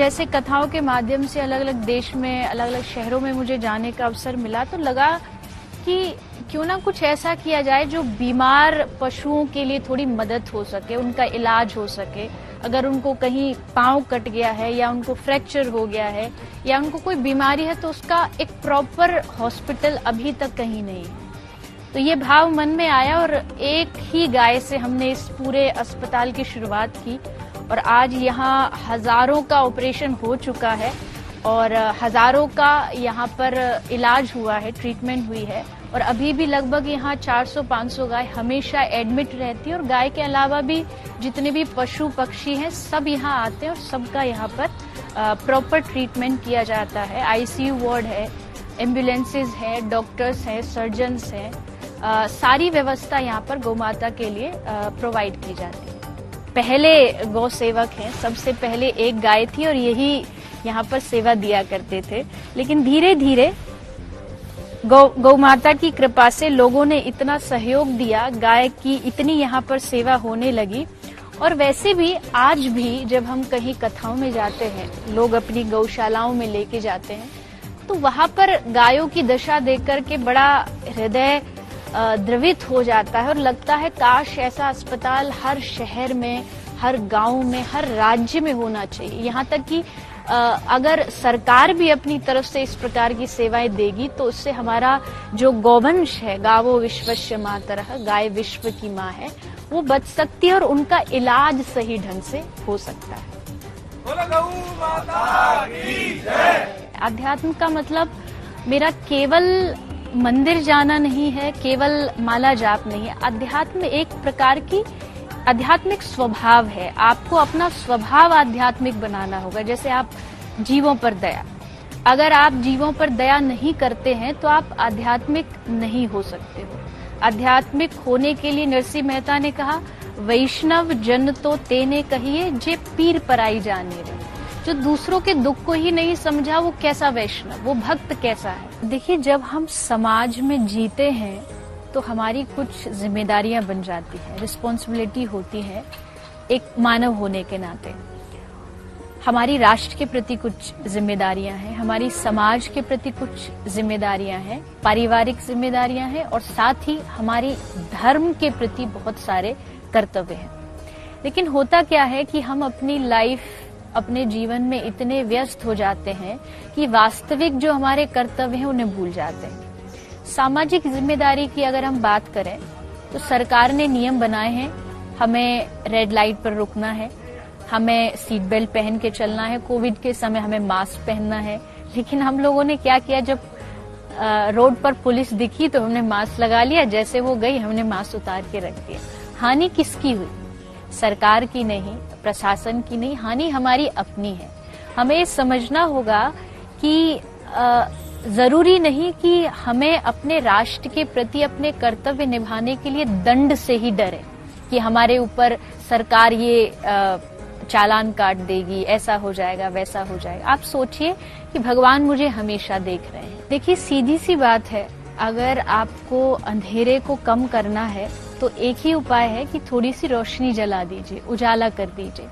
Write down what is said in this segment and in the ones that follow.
जैसे कथाओं के माध्यम से अलग अलग देश में, अलग अलग शहरों में मुझे जाने का अवसर मिला, तो लगा कि क्यों ना कुछ ऐसा किया जाए जो बीमार पशुओं के लिए थोड़ी मदद हो सके, उनका इलाज हो सके। अगर उनको कहीं पांव कट गया है या उनको फ्रैक्चर हो गया है या उनको कोई बीमारी है, तो उसका एक प्रॉपर हॉस्पिटल अभी तक कहीं नहीं है। तो ये भाव मन में आया और एक ही गाय से हमने इस पूरे अस्पताल की शुरुआत की और आज यहाँ हजारों का ऑपरेशन हो चुका है और हजारों का यहाँ पर इलाज हुआ है, ट्रीटमेंट हुई है। और अभी भी लगभग यहाँ 400-500 गाय हमेशा एडमिट रहती है और गाय के अलावा भी जितने भी पशु पक्षी हैं सब यहाँ आते हैं और सबका यहाँ पर प्रॉपर ट्रीटमेंट किया जाता है। आईसीयू वार्ड है, एम्बुलेंसेज है, डॉक्टर्स हैं, सर्जन्स हैं, सारी व्यवस्था यहाँ पर गौ माता के लिए प्रोवाइड की जाती है। पहले गौ सेवक हैं, सबसे पहले एक गाय थी और यही यहाँ पर सेवा दिया करते थे, लेकिन धीरे धीरे गौ माता की कृपा से लोगों ने इतना सहयोग दिया, गाय की इतनी यहाँ पर सेवा होने लगी। और वैसे भी आज भी जब हम कहीं कथाओं में जाते हैं, लोग अपनी गौशालाओं में लेके जाते हैं, तो वहां पर गायों की दशा देख करके बड़ा हृदय द्रवित हो जाता है और लगता है काश ऐसा अस्पताल हर शहर में, हर गांव में, हर राज्य में होना चाहिए। यहाँ तक कि अगर सरकार भी अपनी तरफ से इस प्रकार की सेवाएं देगी तो उससे हमारा जो गौवंश है, गावो विश्वस्य मातरः, गाय विश्व की माँ है, वो बच सकती है और उनका इलाज सही ढंग से हो सकता है। अध्यात्म का मतलब मेरा केवल मंदिर जाना नहीं है, केवल माला जाप नहीं है। अध्यात्म एक प्रकार की आध्यात्मिक स्वभाव है। आपको अपना स्वभाव आध्यात्मिक बनाना होगा। जैसे आप जीवों पर दया, अगर आप जीवों पर दया नहीं करते हैं तो आप आध्यात्मिक नहीं हो सकते हो। आध्यात्मिक होने के लिए नरसिंह मेहता ने कहा, वैष्णव जन तो तेने कहिए जे पीर पराई जाने रे। जो दूसरों के दुख को ही नहीं समझा वो कैसा वैष्णव, वो भक्त कैसा है। देखिए, जब हम समाज में जीते हैं तो हमारी कुछ जिम्मेदारियां बन जाती है, रिस्पॉन्सिबिलिटी होती है एक मानव होने के नाते। हमारी राष्ट्र के प्रति कुछ जिम्मेदारियां हैं, हमारी समाज के प्रति कुछ जिम्मेदारियां हैं, पारिवारिक जिम्मेदारियां हैं और साथ ही हमारी धर्म के प्रति बहुत सारे कर्तव्य हैं। लेकिन होता क्या है कि हम अपनी लाइफ, अपने जीवन में इतने व्यस्त हो जाते हैं कि वास्तविक जो हमारे कर्तव्य हैं उन्हें भूल जाते हैं। सामाजिक जिम्मेदारी की अगर हम बात करें तो सरकार ने नियम बनाए हैं, हमें रेड लाइट पर रुकना है, हमें सीट बेल्ट पहन के चलना है, कोविड के समय हमें मास्क पहनना है। लेकिन हम लोगों ने क्या किया, जब रोड पर पुलिस दिखी तो हमने मास्क लगा लिया, जैसे वो गई हमने मास्क उतार के रख दिया। हानि किसकी हुई? सरकार की नहीं, प्रशासन की नहीं, हानि हमारी अपनी है। हमें समझना होगा कि जरूरी नहीं कि हमें अपने राष्ट्र के प्रति अपने कर्तव्य निभाने के लिए दंड से ही डरे कि हमारे ऊपर सरकार ये चालान काट देगी, ऐसा हो जाएगा, वैसा हो जाएगा। आप सोचिए कि भगवान मुझे हमेशा देख रहे हैं। देखिए, सीधी सी बात है, अगर आपको अंधेरे को कम करना है तो एक ही उपाय है कि थोड़ी सी रोशनी जला दीजिए, उजाला कर दीजिए।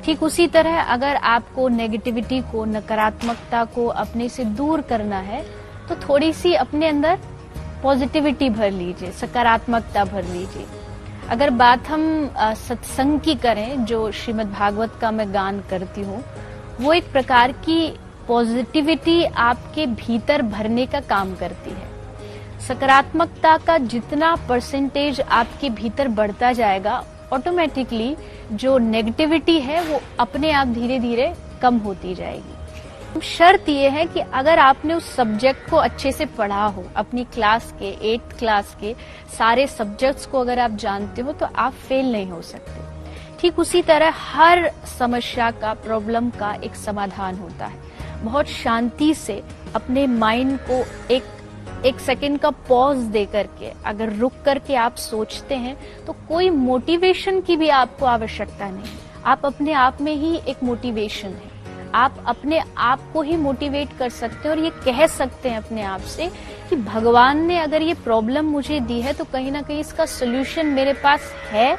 ठीक उसी तरह अगर आपको नेगेटिविटी को, नकारात्मकता को अपने से दूर करना है तो थोड़ी सी अपने अंदर पॉजिटिविटी भर लीजिए, सकारात्मकता भर लीजिए। अगर बात हम सत्संग की करें, जो श्रीमद् भागवत का मैं गान करती हूँ, वो एक प्रकार की पॉजिटिविटी आपके भीतर भरने का काम करती है। सकारात्मकता का जितना परसेंटेज आपके भीतर बढ़ता जाएगा, ऑटोमेटिकली जो नेगेटिविटी है वो अपने आप धीरे धीरे कम होती जाएगी। शर्त ये है कि अगर आपने उस सब्जेक्ट को अच्छे से पढ़ा हो, अपनी क्लास के 8th क्लास के सारे सब्जेक्ट्स को अगर आप जानते हो तो आप फेल नहीं हो सकते। ठीक उसी तरह हर समस्या का, प्रॉब्लम का एक समाधान होता है। बहुत शांति से अपने माइंड को एक सेकंड का पॉज दे करके अगर रुक करके आप सोचते हैं तो कोई मोटिवेशन की भी आपको आवश्यकता नहीं। आप अपने आप में ही एक मोटिवेशन है। आप अपने आप को ही मोटिवेट कर सकते हैं और ये कह सकते हैं अपने आप से कि भगवान ने अगर ये प्रॉब्लम मुझे दी है तो कहीं ना कहीं इसका सोल्यूशन मेरे पास है,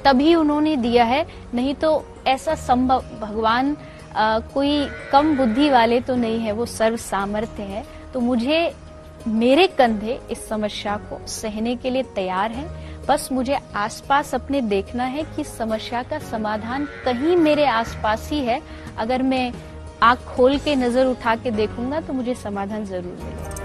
तभी उन्होंने दिया है, नहीं तो ऐसा संभव, भगवान कोई कम बुद्धि वाले तो नहीं है, वो सर्व सामर्थ्य है। तो मेरे कंधे इस समस्या को सहने के लिए तैयार हैं। बस मुझे आसपास अपने देखना है कि समस्या का समाधान कहीं मेरे आसपास ही है। अगर मैं आंख खोल के नजर उठा के देखूंगा तो मुझे समाधान जरूर मिलेगा।